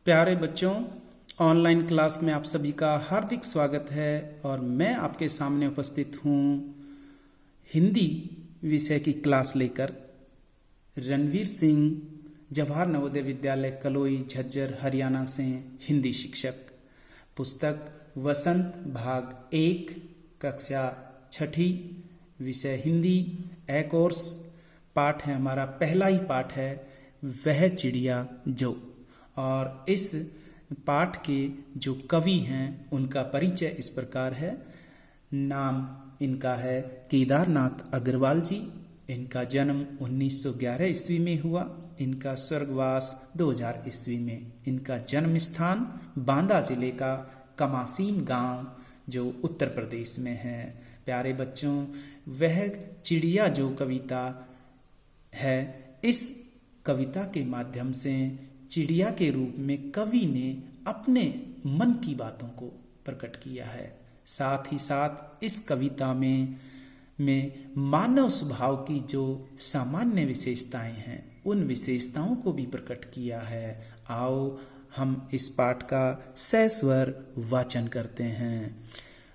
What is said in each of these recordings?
प्यारे बच्चों, online class में आप सभी का हार्दिक स्वागत है और मैं आपके सामने उपस्थित हूँ हिंदी विषय की क्लास लेकर। रणवीर सिंह, जवाहर नवोदय विद्यालय कलोई, झज्जर, हरियाणा से हिंदी शिक्षक। पुस्तक वसंत भाग 1, कक्षा 6, विषय हिंदी, ए कोर्स। पाठ है हमारा, पहला ही पाठ है वह चिड़िया जो। और इस पाठ के जो कवि हैं उनका परिचय इस प्रकार है। नाम इनका है केदारनाथ अग्रवाल जी। इनका जन्म 1911 ईस्वी में हुआ। इनका स्वर्गवास 2000 ईस्वी में। इनका जन्म स्थान बांदा जिले का कमासीन गांव जो उत्तर प्रदेश में है। प्यारे बच्चों, वह चिड़िया जो कविता है, इस कविता के माध्यम से चिड़िया के रूप में कवि ने अपने मन की बातों को प्रकट किया है। साथ ही साथ इस कविता में मानव स्वभाव की जो सामान्य विशेषताएं हैं उन विशेषताओं को भी प्रकट किया है। आओ हम इस पाठ का सस्वर वाचन करते हैं।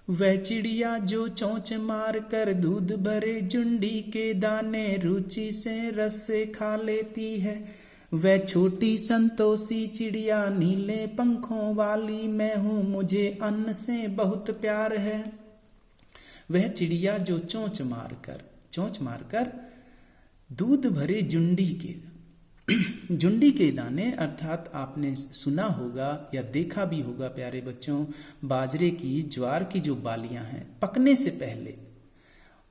वह चिड़िया जो चोंच मार कर दूध भरे जुंडी के दाने रुचि से रस से खा लेती है, वह छोटी संतोषी चिड़िया नीले पंखों वाली मैं हूँ, मुझे अन्न से बहुत प्यार है। वह चिड़िया जो चोंच मारकर दूध भरे जुंडी के दाने, अर्थात आपने सुना होगा या देखा भी होगा प्यारे बच्चों, बाजरे की, ज्वार की जो बालियां हैं, पकने से पहले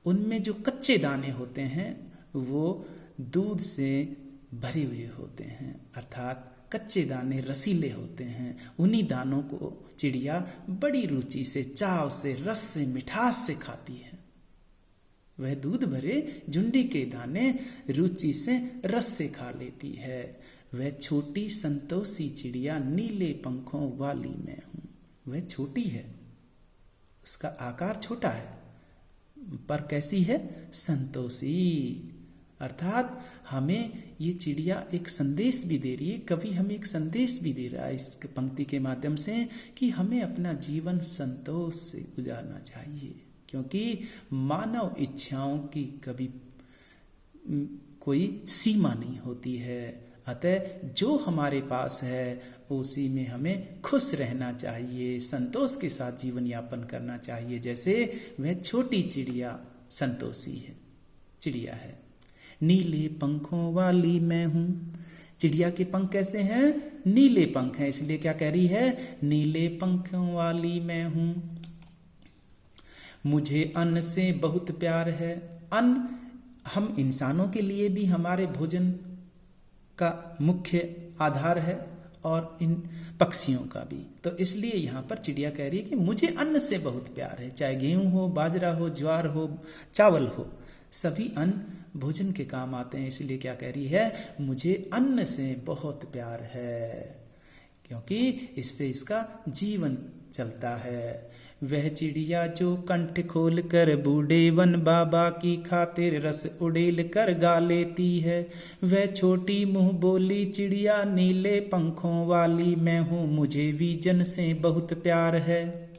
उनमें जो कच्चे दाने होते हैं वो दूध से भरे हुए होते हैं, अर्थात कच्चे दाने रसीले होते हैं। उन्हीं दानों को चिड़िया बड़ी रुचि से, चाव से, रस से, मिठास से खाती है। वह दूध भरे जुंडी के दाने रुचि से, रस से खा लेती है। वह छोटी संतोषी चिड़िया नीले पंखों वाली मैं हूं। वह छोटी है, उसका आकार छोटा है, पर कैसी है? संतोषी। अर्थात हमें ये चिड़िया एक संदेश भी दे रही है। कवि हमें एक संदेश भी दे रहा है इस पंक्ति के माध्यम से कि हमें अपना जीवन संतोष से गुजारना चाहिए, क्योंकि मानव इच्छाओं की कभी कोई सीमा नहीं होती है। अतः जो हमारे पास है उसी में हमें खुश रहना चाहिए, संतोष के साथ जीवन यापन करना चाहिए। जैसे वह छोटी चिड़िया संतोषी है, चिड़िया है। नीले पंखों वाली मैं हूं। चिड़िया के पंख कैसे हैं? नीले पंख हैं, इसलिए क्या कह रही है? नीले पंखों वाली मैं हूं। मुझे अन्न से बहुत प्यार है। अन्न हम इंसानों के लिए भी हमारे भोजन का मुख्य आधार है और इन पक्षियों का भी। तो इसलिए यहाँ पर चिड़िया कह रही है कि मुझे अन्न से बहुत प्यार है। चाहे गेहूं हो, बाजरा हो, ज्वार हो, चावल हो, सभी अन्न भोजन के काम आते हैं। इसलिए क्या कह रही है? मुझे अन्न से बहुत प्यार है, क्योंकि इससे इसका जीवन चलता है। वह चिड़िया जो कंठ खोल कर बूढ़े वन बाबा की खातिर रस उड़ेल कर गा लेती है, वह छोटी मुंह बोली चिड़िया नीले पंखों वाली मैं हूँ, मुझे भी जन से बहुत प्यार है।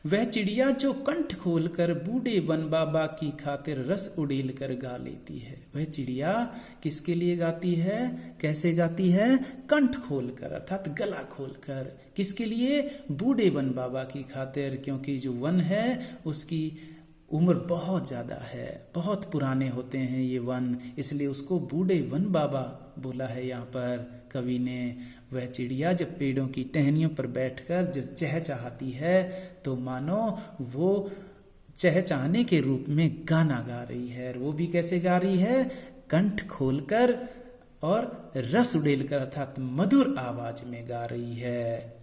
वह चिड़िया जो कंठ खोलकर बूढ़े वन बाबा की खातिर रस उड़ेल कर गा लेती है। वह चिड़िया किसके लिए गाती है? कैसे गाती है? कंठ खोलकर, अर्थात गला खोलकर। किसके लिए? बूढ़े वन बाबा की खातिर, क्योंकि जो वन है उसकी उम्र बहुत ज़्यादा है, बहुत पुराने होते हैं ये वन, इसलिए उसको बूढ़े वन बाबा बोला है यहाँ पर कवि ने। वह चिड़िया जब पेड़ों की टहनियों पर बैठकर जो चहचहाती है तो मानो वो चहचहाने के रूप में गाना गा रही है। वो भी कैसे गा रही है? कंठ खोलकर और रस उड़ेलकर, अर्थात मधुर आवाज में गा रही है।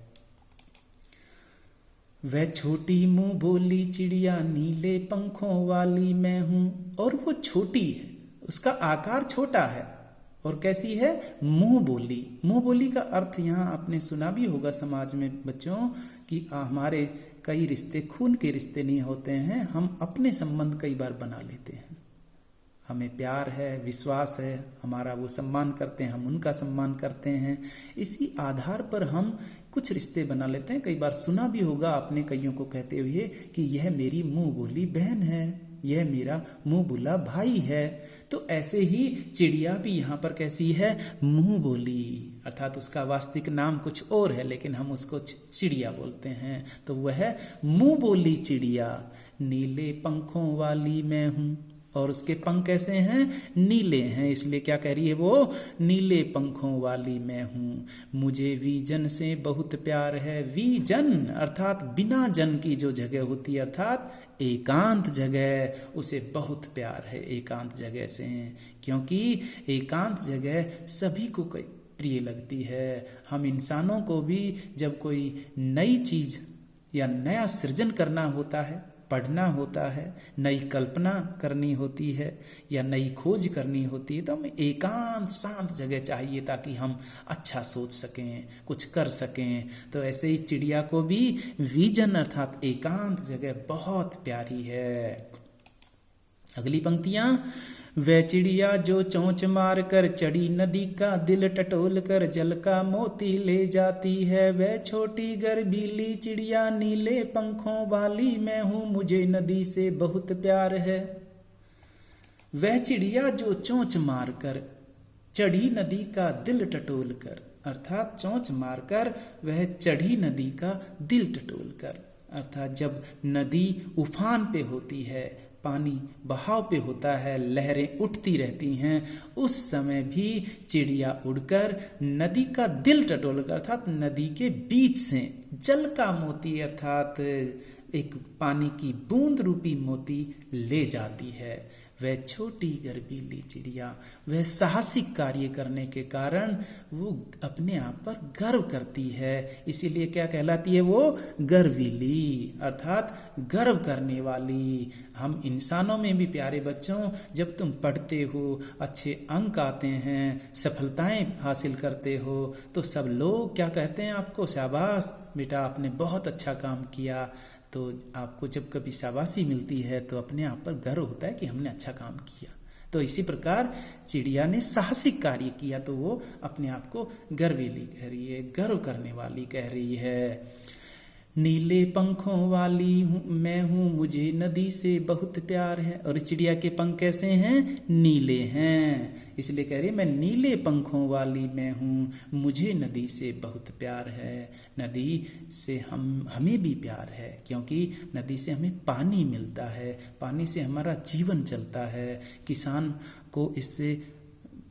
वह छोटी मुंह बोली चिड़िया नीले पंखों वाली मैं हूं। और वो छोटी है, उसका आकार छोटा है। और कैसी है? मुंह बोली। मुंह बोली का अर्थ यहाँ आपने सुना भी होगा समाज में बच्चों कि हमारे कई रिश्ते खून के रिश्ते नहीं होते हैं, हम अपने संबंध कई बार बना लेते हैं। हमें प्यार है, विश्वास है, हमारा वो सम्मान करते हैं, हम उनका सम्मान करते हैं। इसी आधार पर हम कुछ रिश्ते बना लेते हैं। कई बार सुना भी होगा आपने कईयों को कहते हुए कि यह मेरी मुंह बोली बहन है, यह मेरा मुंह बोला भाई है। तो ऐसे ही चिड़िया भी यहाँ पर कैसी है, मुंह बोली, अर्थात उसका वास्तविक नाम कुछ और है लेकिन हम उसको चिड़िया बोलते हैं। तो वह मुंह बोली चिड़िया, नीले पंखों वाली मैं हूं। और उसके पंख कैसे हैं, नीले हैं, इसलिए क्या कह रही है वो, नीले पंखों वाली मैं हूं। मुझे वीजन से बहुत प्यार है। वीजन अर्थात बिना जन की जो जगह होती है, अर्थात एकांत जगह, उसे बहुत प्यार है एकांत जगह से, क्योंकि एकांत जगह सभी को प्रिय लगती है। हम इंसानों को भी जब कोई नई चीज या नया सृजन करना होता है, पढ़ना होता है, नई कल्पना करनी होती है या नई खोज करनी होती है, तो हमें एकांत शांत जगह चाहिए ताकि हम अच्छा सोच सकें, कुछ कर सकें। तो ऐसे ही चिड़िया को भी विजन अर्थात एकांत जगह बहुत प्यारी है। अगली पंक्तियां, वह चिड़िया जो चोंच मार कर चढ़ी नदी का दिल टटोल कर जल का मोती ले जाती है। वह छोटी गर्वीली चिड़िया नीले पंखों वाली मैं हूं, मुझे नदी से बहुत प्यार है। वह चिड़िया जो चोंच मार कर चढ़ी नदी का दिल टटोल कर, अर्थात चोंच मारकर वह चढ़ी नदी का दिल टटोल कर, अर्थात जब नदी उफान पे होती है, पानी बहाव पे होता है, लहरें उठती रहती हैं, उस समय भी चिड़िया उड़कर नदी का दिल टटोलकर, अर्थात नदी के बीच से जल का मोती अर्थात एक पानी की बूंद रूपी मोती ले जाती है। वह छोटी गर्वीली चिड़िया, वह साहसिक कार्य करने के कारण वो अपने आप पर गर्व करती है, इसीलिए क्या कहलाती है वो, गर्वीली, अर्थात गर्व करने वाली। हम इंसानों में भी प्यारे बच्चों, जब तुम पढ़ते हो, अच्छे अंक आते हैं, सफलताएं हासिल करते हो, तो सब लोग क्या कहते हैं आपको, शाबाश बेटा आपने बहुत अच्छा काम किया। तो आपको जब कभी शाबाशी मिलती है तो अपने आप पर गर्व होता है कि हमने अच्छा काम किया। तो इसी प्रकार चिड़िया ने साहसिक कार्य किया तो वो अपने आप को गर्वीली कह रही है, गर्व करने वाली कह रही है। नीले पंखों वाली मैं हूं, मुझे नदी से बहुत प्यार है। और चिड़िया के पंख कैसे हैं, नीले हैं, इसलिए कह रही है मैं नीले पंखों वाली मैं हूं, मुझे नदी से बहुत प्यार है। नदी से हमें भी प्यार है, क्योंकि नदी से हमें पानी मिलता है, पानी से हमारा जीवन चलता है, किसान को इससे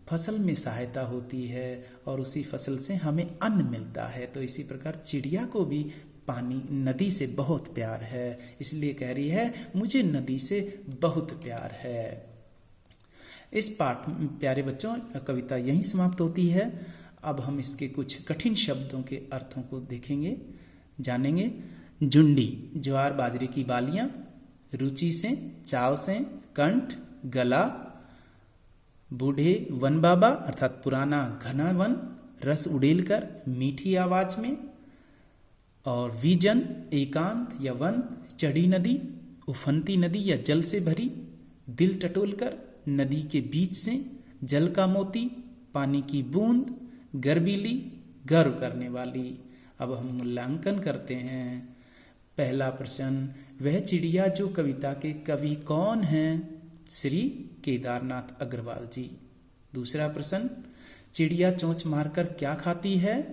फसल में सहायता होती है और उसी फसल से हमें अन्न मिलता है। तो इसी प्रकार चिड़िया को भी पानी, नदी से बहुत प्यार है, इसलिए कह रही है मुझे नदी से बहुत प्यार है। इस पाठ में प्यारे बच्चों कविता यहीं समाप्त होती है। अब हम इसके कुछ कठिन शब्दों के अर्थों को देखेंगे, जानेंगे। जुंडी, ज्वार बाजरे की बालियां, रुचि से, चाव से, कंठ, गला, बूढ़े वन बाबा अर्थात पुराना घना वन, रस उड़ेल कर, मीठी आवाज में। और विजन, एकांत या वन, चढ़ी नदी, उफनती नदी या जल से भरी, दिल टटोलकर, नदी के बीच से, जल का मोती, पानी की बूंद, गर्वीली, गर्व करने वाली। अब हम मूल्यांकन करते हैं। पहला प्रश्न, वह चिड़िया जो कविता के कवि कौन हैं? श्री केदारनाथ अग्रवाल जी। दूसरा प्रश्न, चिड़िया चोंच मारकर क्या खाती है?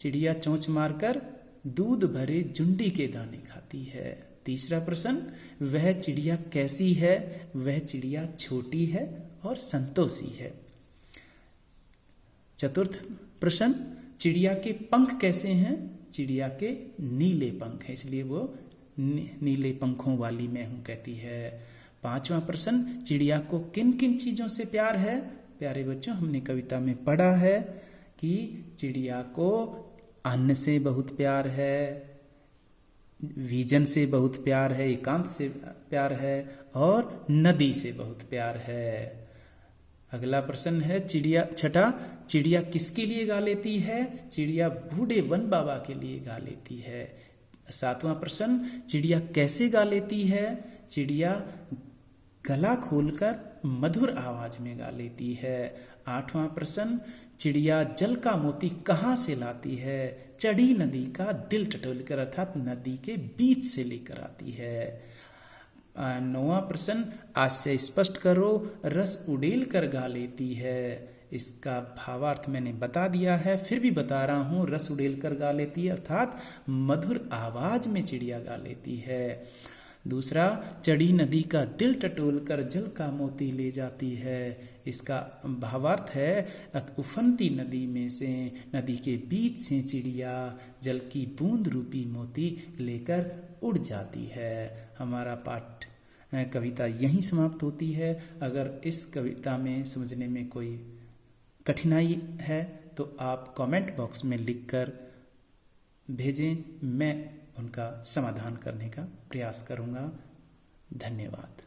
चिड़िया चोंच मारकर दूध भरे जुंडी के दाने खाती है। तीसरा प्रश्न, वह चिड़िया कैसी है? वह चिड़िया छोटी है और संतोषी है। चतुर्थ प्रश्न, चिड़िया के पंख कैसे हैं? चिड़िया के नीले पंख हैं, इसलिए वो नीले पंखों वाली मैं हूं कहती है। पांचवा प्रश्न, चिड़िया को किन किन चीजों से प्यार है? प्यारे बच्चों हमने कविता में पढ़ा है कि चिड़िया को अन्न से बहुत प्यार है, विजन से बहुत प्यार है, एकांत से प्यार है और नदी से बहुत प्यार है। अगला प्रश्न है छठा, चिड़िया किसके लिए गा लेती है? चिड़िया बूढ़े वन बाबा के लिए गा लेती है। सातवां प्रश्न, चिड़िया कैसे गा लेती है? चिड़िया गला खोलकर मधुर आवाज में गा लेती है। 8वां प्रश्न, चिड़िया जल का मोती कहाँ से लाती है? चढ़ी नदी का दिल टटोलकर, अर्थात नदी के बीच से लेकर आती है। 9वां प्रश्न, आज से स्पष्ट करो, रस उड़ेल कर गा लेती है। इसका भावार्थ मैंने बता दिया है, फिर भी बता रहा हूं। रस उड़ेल कर गा लेती है अर्थात मधुर आवाज में चिड़िया गा लेती है। दूसरा, चढ़ी नदी का दिल टटोल कर जल का मोती ले जाती है। इसका भावार्थ है उफनती नदी में से, नदी के बीच से चिड़िया जल की बूंद रूपी मोती लेकर उड़ जाती है। हमारा पाठ कविता यहीं समाप्त होती है। अगर इस कविता में समझने में कोई कठिनाई है तो आप कमेंट बॉक्स में लिखकर भेजें, मैं उनका समाधान करने का प्रयास करूंगा। धन्यवाद।